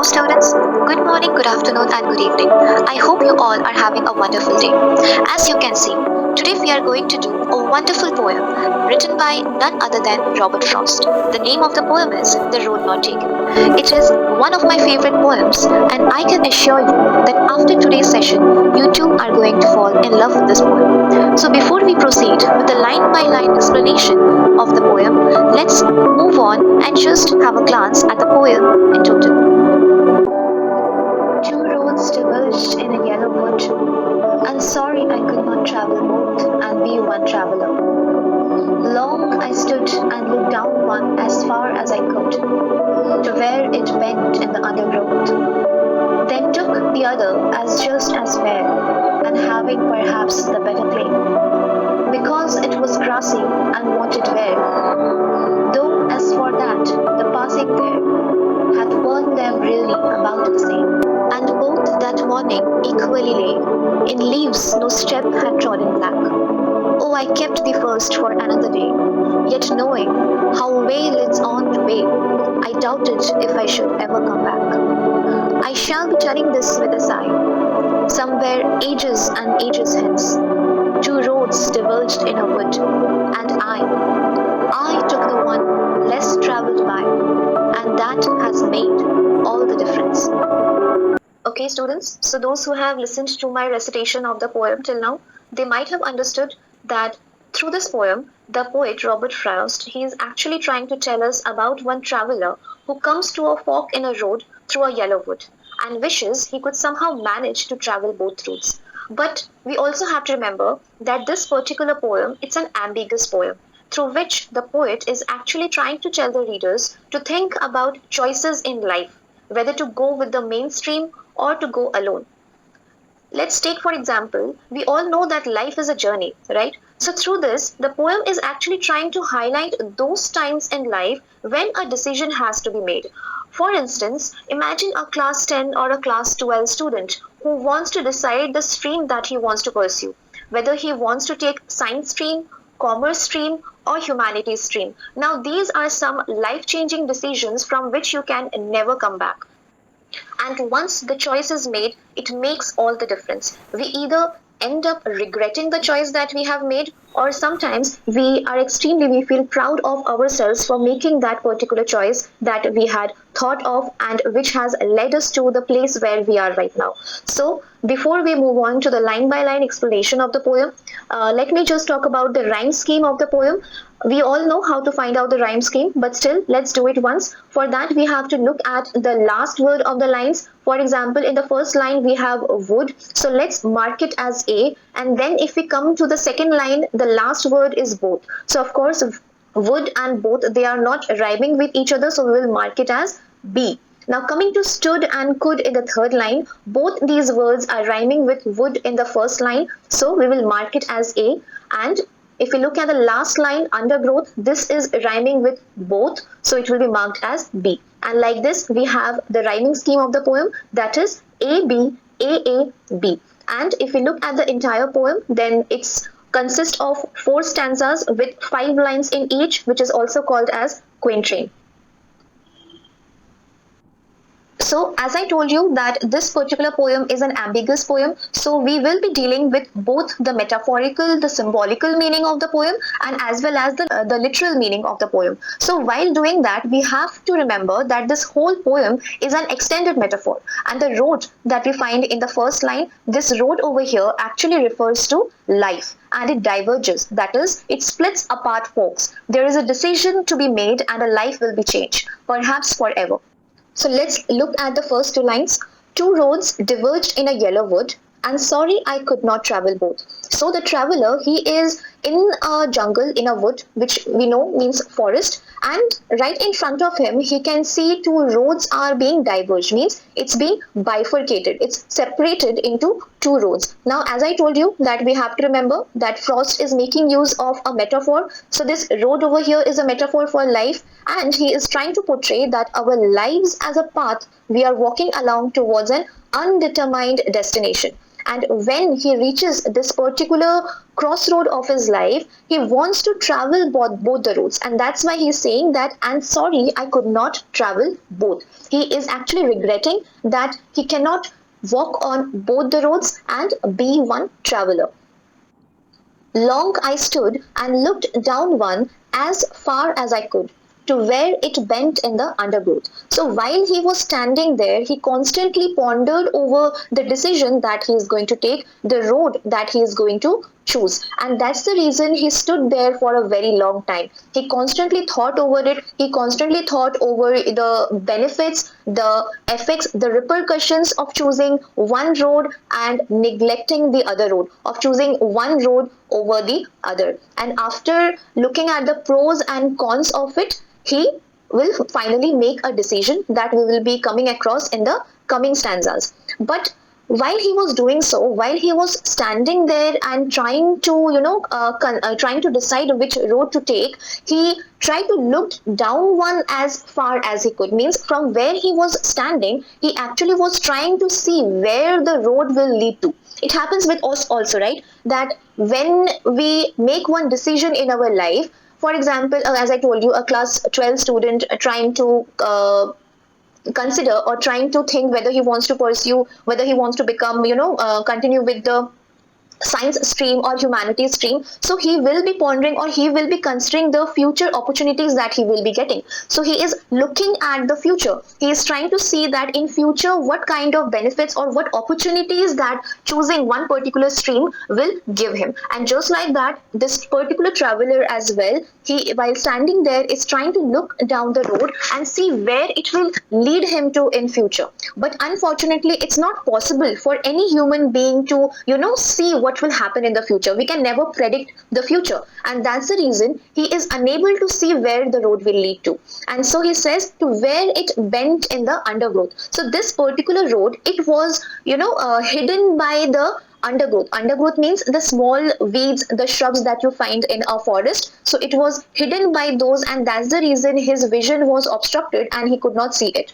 students. Good morning, good afternoon, and good evening. I hope you all are having a wonderful day. As you can see, today we are going to do a wonderful poem written by none other than Robert Frost. The name of the poem is The Road Not Taken. It is one of my favorite poems, and I can assure you that after today's session, you too are going to fall in love with this poem. So, before we proceed with the line by line explanation of the poem, let's move on and just have a glance at the poem in total. Two roads diverged in a yellow wood. I'm sorry I could not travel both and be one traveler. Long I stood and looked down one as far as I could, to where it bent in the undergrowth, then took the other as just as fair, and having perhaps the better claim, because it was grassy and wanted wear. Though as for that, the passing there hath burned them really about the same. And both that morning equally lay, in leaves no step had trodden black. Oh, I kept the first for another day, yet knowing how way leads on to way, I doubted if I should ever come back. I shall be telling this with a sigh. Somewhere ages and ages hence, two roads diverged in a wood, and I took the one less travelled by, and that has made all the difference. Okay, students, so those who have listened to my recitation of the poem till now, they might have understood that through this poem, the poet Robert Frost, he is actually trying to tell us about one traveler who comes to a fork in a road through a yellow wood and wishes he could somehow manage to travel both routes. But we also have to remember that this particular poem, it's an ambiguous poem through which the poet is actually trying to tell the readers to think about choices in life, whether to go with the mainstream or to go alone. Let's take, for example, we all know that life is a journey, right? So, through this, the poem is actually trying to highlight those times in life when a decision has to be made. For instance, imagine a class 10 or a class 12 student who wants to decide the stream that he wants to pursue, whether he wants to take science stream, commerce stream, or humanities stream. Now, these are some life changing decisions from which you can never come back. And once the choice is made, it makes all the difference. We either end up regretting the choice that we have made, or sometimes we feel proud of ourselves for making that particular choice that we had thought of and which has led us to the place where we are right now. So, before we move on to the line by line explanation of the poem, let me just talk about the rhyme scheme of the poem. We all know how to find out the rhyme scheme, but still, let's do it once. For that, we have to look at the last word of the lines. For example, in the first line, we have wood. So let's mark it as A. And then if we come to the second line, the last word is both. So of course, wood and both, they are not rhyming with each other. So we will mark it as B. Now coming to stood and could in the third line, both these words are rhyming with wood in the first line. So we will mark it as A. And if we look at the last line, undergrowth, this is rhyming with both, so it will be marked as B. And like this, we have the rhyming scheme of the poem, that is A B A A B. And if we look at the entire poem, then it's consists of 4 stanzas with 5 lines in each, which is also called as quatrain. So, as I told you that this particular poem is an ambiguous poem, so we will be dealing with both the metaphorical, the symbolical meaning of the poem, and as well as the literal meaning of the poem. So, while doing that, we have to remember that this whole poem is an extended metaphor, and the road that we find in the first line, this road over here actually refers to life, and it diverges, that is, it splits apart forks. There is a decision to be made, and a life will be changed, perhaps forever. So let's look at the first 2 lines. Two roads diverged in a yellow wood, and sorry I could not travel both. So the traveler, he is in a jungle, in a wood, which we know means forest, and right in front of him, he can see two roads are being diverged, means it's being bifurcated, it's separated into two roads. Now, as I told you that we have to remember that Frost is making use of a metaphor. So this road over here is a metaphor for life, and he is trying to portray that our lives as a path we are walking along towards an undetermined destination. And when he reaches this particular crossroad of his life, he wants to travel both the roads, and that's why he's saying that, I'm sorry, I could not travel both. He is actually regretting that he cannot walk on both the roads and be one traveler. Long I stood and looked down one as far as I could, to where it bent in the undergrowth. So while he was standing there, he constantly pondered over the decision that he is going to take, the road that he is going to choose. And that's the reason he stood there for a very long time. He constantly thought over it, he constantly thought over the benefits, the effects, the repercussions of choosing one road and neglecting the other road, of choosing one road over the other. And after looking at the pros and cons of it, he will finally make a decision that we will be coming across in the coming stanzas. But while he was doing so, while he was standing there and trying to trying to decide which road to take, he tried to look down one as far as he could. Means from where he was standing, he actually was trying to see where the road will lead to. It happens with us also, right? That when we make one decision in our life, for example, as I told you, a class 12 student trying to consider or trying to think whether he wants to pursue, whether he wants to become, continue with the science stream or humanities stream. So he will be pondering, or he will be considering the future opportunities that he will be getting. So he is looking at the future, he is trying to see that in future what kind of benefits or what opportunities that choosing one particular stream will give him. And just like that, this particular traveler as well, he, while standing there, is trying to look down the road and see where it will lead him to in future. But unfortunately, it's not possible for any human being to see what will happen in the future. We can never predict the future, and that's the reason he is unable to see where the road will lead to. And so he says, to where it bent in the undergrowth. So this particular road, it was hidden by the undergrowth. Undergrowth means the small weeds, the shrubs that you find in a forest. So it was hidden by those, and that's the reason his vision was obstructed and he could not see it.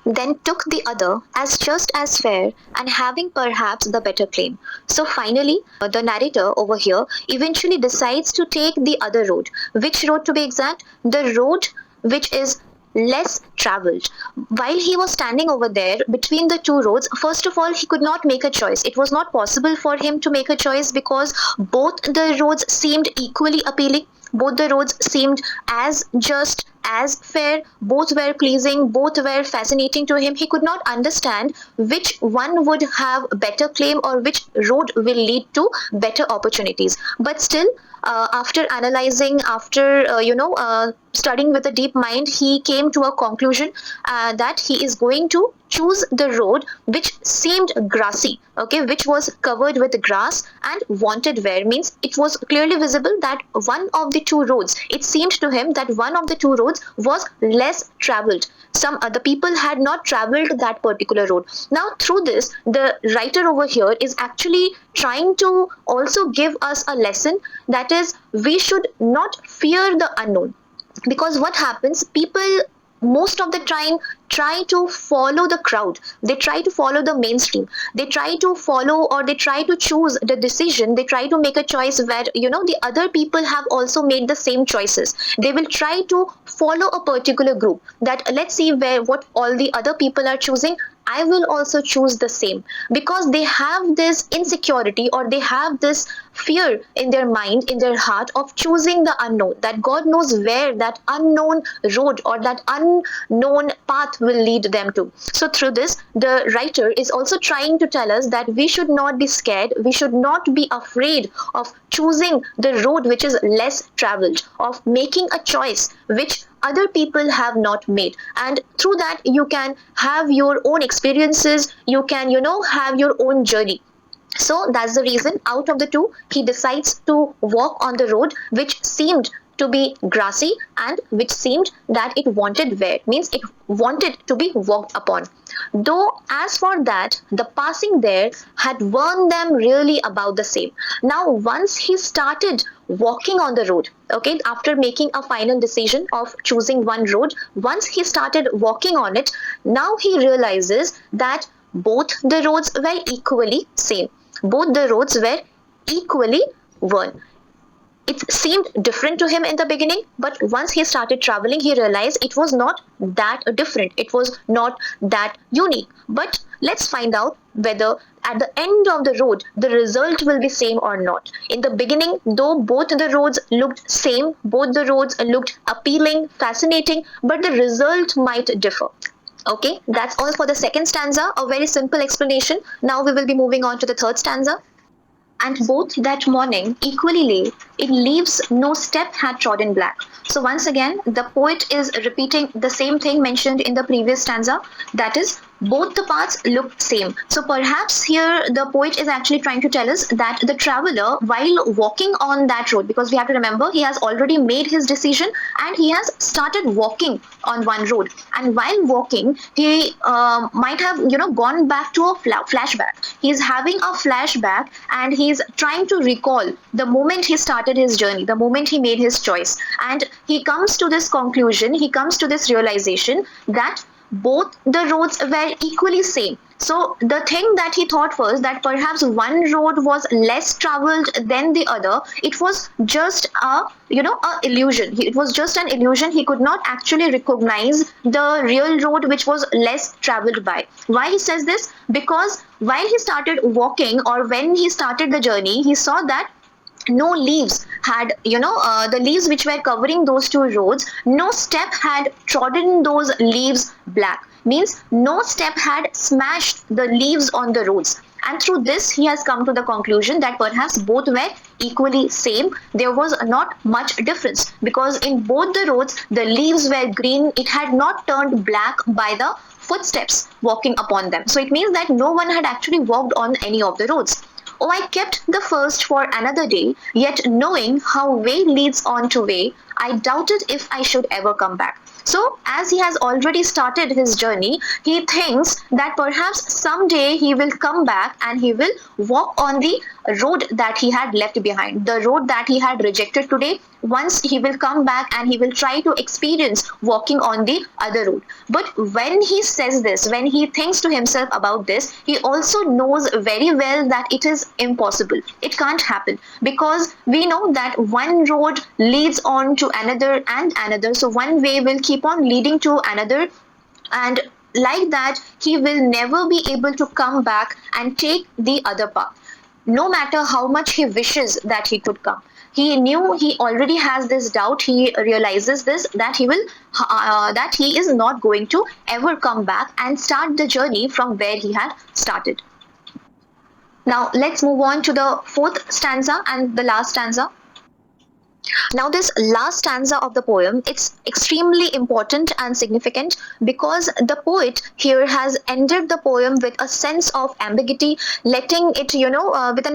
Then took the other as just as fair and having perhaps the better claim. So finally, the narrator over here eventually decides to take the other road. Which road to be exact? The road which is less traveled. While he was standing over there between the two roads, first of all, he could not make a choice. It was not possible for him to make a choice because both the roads seemed equally appealing. Both the roads seemed as just, as fair, both were pleasing, both were fascinating to him. He could not understand which one would have better claim or which road will lead to better opportunities. But still, after analyzing, after studying with a deep mind, he came to a conclusion that he is going to choose the road which seemed grassy, okay, which was covered with grass and wanted wear. Means it was clearly visible that one of the two roads, it seemed to him that one of the two roads was less traveled. Some other people had not traveled that particular road. Now through this, the writer over here is actually trying to also give us a lesson, that is, we should not fear the unknown. Because what happens, people most of the time try to follow the crowd, they try to follow the mainstream, they try to follow, or they try to choose the decision, they try to make a choice where the other people have also made the same choices. They will try to follow a particular group, that let's see where what all the other people are choosing, I will also choose the same. Because they have this insecurity, or they have this fear in their mind, in their heart, of choosing the unknown, that God knows where that unknown road or that unknown path will lead them to. So through this, the writer is also trying to tell us that we should not be scared, we should not be afraid of choosing the road which is less traveled, of making a choice which other people have not made. And through that, you can have your own experiences, you can have your own journey. So that's the reason, out of the two, he decides to walk on the road which seemed to be grassy and which seemed that it wanted wear, means it wanted to be walked upon. Though as for that, the passing there had warned them really about the same. Now once he started walking on the road, okay, after making a final decision of choosing one road, once he started walking on it, now he realizes that both the roads were equally same. Both the roads were equally worn. It seemed different to him in the beginning, but once he started traveling, he realized it was not that different. It was not that unique. But let's find out whether at the end of the road, the result will be same or not. In the beginning, though both the roads looked same, both the roads looked appealing, fascinating, but the result might differ. Okay, that's all for the second stanza, a very simple explanation. Now we will be moving on to the third stanza. And both that morning equally lay in leaves no step had trodden black. So once again, the poet is repeating the same thing mentioned in the previous stanza, that is, both the paths look same. So perhaps here the poet is actually trying to tell us that the traveler, while walking on that road, because we have to remember he has already made his decision and he has started walking on one road, and while walking he might have gone back to a flashback. He's having a flashback and he's trying to recall the moment he started his journey, the moment he made his choice, and he comes to this conclusion, he comes to this realization that both the roads were equally same. So the thing that he thought was that perhaps one road was less traveled than the other. It was just a illusion. It was just an illusion. He could not actually recognize the real road which was less traveled by. Why he says this? Because while he started walking, or when he started the journey, he saw that no leaves had the leaves which were covering those two roads, no step had trodden those leaves black, means no step had smashed the leaves on the roads. And through this he has come to the conclusion that perhaps both were equally same. There was not much difference, because in both the roads the leaves were green. It had not turned black by the footsteps walking upon them. So it means that no one had actually walked on any of the roads. Oh, I kept the first for another day, yet knowing how way leads on to way, I doubted if I should ever come back. So, as he has already started his journey, he thinks that perhaps someday he will come back and he will walk on the road that he had left behind, the road that he had rejected today. Once he will come back and he will try to experience walking on the other road. But when he says this, when he thinks to himself about this, he also knows very well that it is impossible. It can't happen, because we know that one road leads on to another and another. So one way will keep on leading to another, and like that he will never be able to come back and take the other path, no matter how much he wishes that he could come. He knew, he already has this doubt, he realizes this, that he is not going to ever come back and start the journey from where he had started. Now let's move on to the fourth stanza and the last stanza. Now this last stanza of the poem, it's extremely important and significant, because the poet here has ended the poem with a sense of ambiguity, letting it,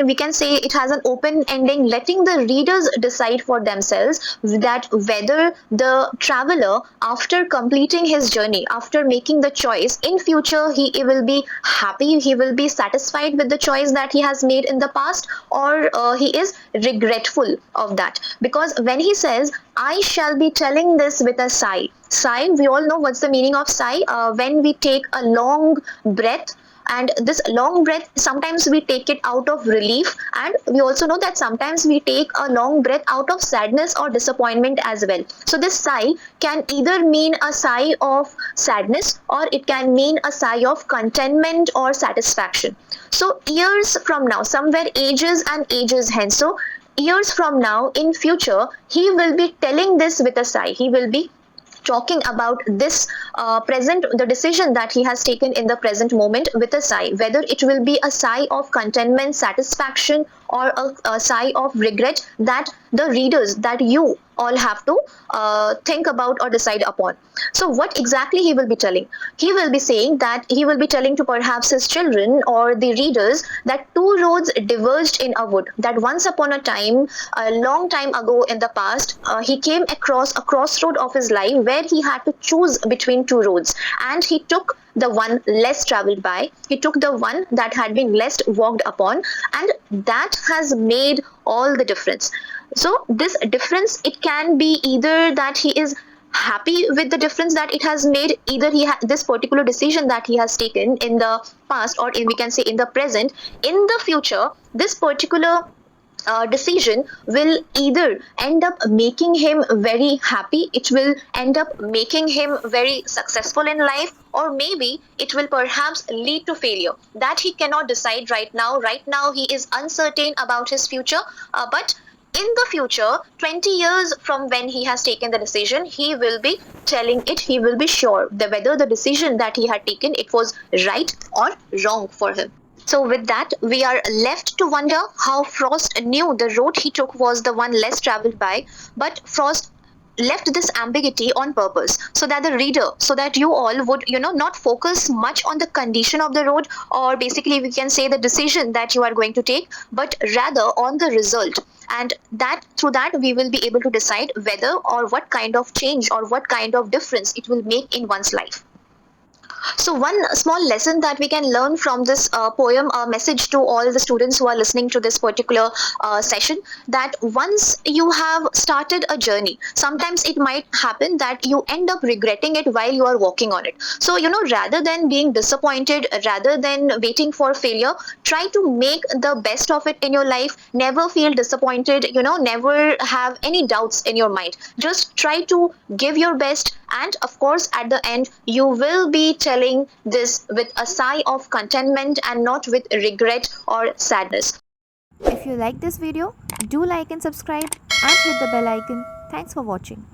we can say it has an open ending, letting the readers decide for themselves that whether the traveler, after completing his journey, after making the choice, in future he will be happy, he will be satisfied with the choice that he has made in the past, or he is regretful of that. Because when he says, I shall be telling this with a sigh. Sigh, we all know what's the meaning of sigh. When we take a long breath, and this long breath, sometimes we take it out of relief, and we also know that sometimes we take a long breath out of sadness or disappointment as well. So this sigh can either mean a sigh of sadness, or it can mean a sigh of contentment or satisfaction. So years from now, somewhere ages and ages hence, so years from now, in future, he will be telling this with a sigh. He will be talking about this the decision that he has taken in the present moment with a sigh, whether it will be a sigh of contentment, satisfaction, or a sigh of regret, that the readers, that you all have to think about or decide upon. So what exactly he will be telling? He will be saying that he will be telling to perhaps his children or the readers that two roads diverged in a wood, that once upon a time, a long time ago in the past, he came across a crossroad of his life where he had to choose between two roads, and he took the one less traveled by, he took the one that had been less walked upon, and that has made all the difference. So this difference, it can be either that he is happy with the difference that it has made. Either this particular decision that he has taken in the past, or we can say in the present, in the future, this particular decision will either end up making him very happy, it will end up making him very successful in life, or maybe it will perhaps lead to failure. That he cannot decide right now. Right now he is uncertain about his future, but in the future, 20 years from when he has taken the decision, he will be telling it, he will be sure that whether the decision that he had taken, it was right or wrong for him. So, with that, we are left to wonder how Frost knew the road he took was the one less traveled by, but Frost left this ambiguity on purpose, so that the reader, so that you all would, not focus much on the condition of the road, or basically we can say the decision that you are going to take, but rather on the result. And that through that we will be able to decide whether or what kind of change or what kind of difference it will make in one's life. So, one small lesson that we can learn from this poem, a message to all the students who are listening to this particular session, that once you have started a journey, sometimes it might happen that you end up regretting it while you are walking on it. So, rather than being disappointed, rather than waiting for failure, try to make the best of it in your life. Never feel disappointed, never have any doubts in your mind. Just try to give your best, and of course, at the end, you will be telling this with a sigh of contentment and not with regret or sadness. If you like this video, do like and subscribe and hit the bell icon. Thanks for watching.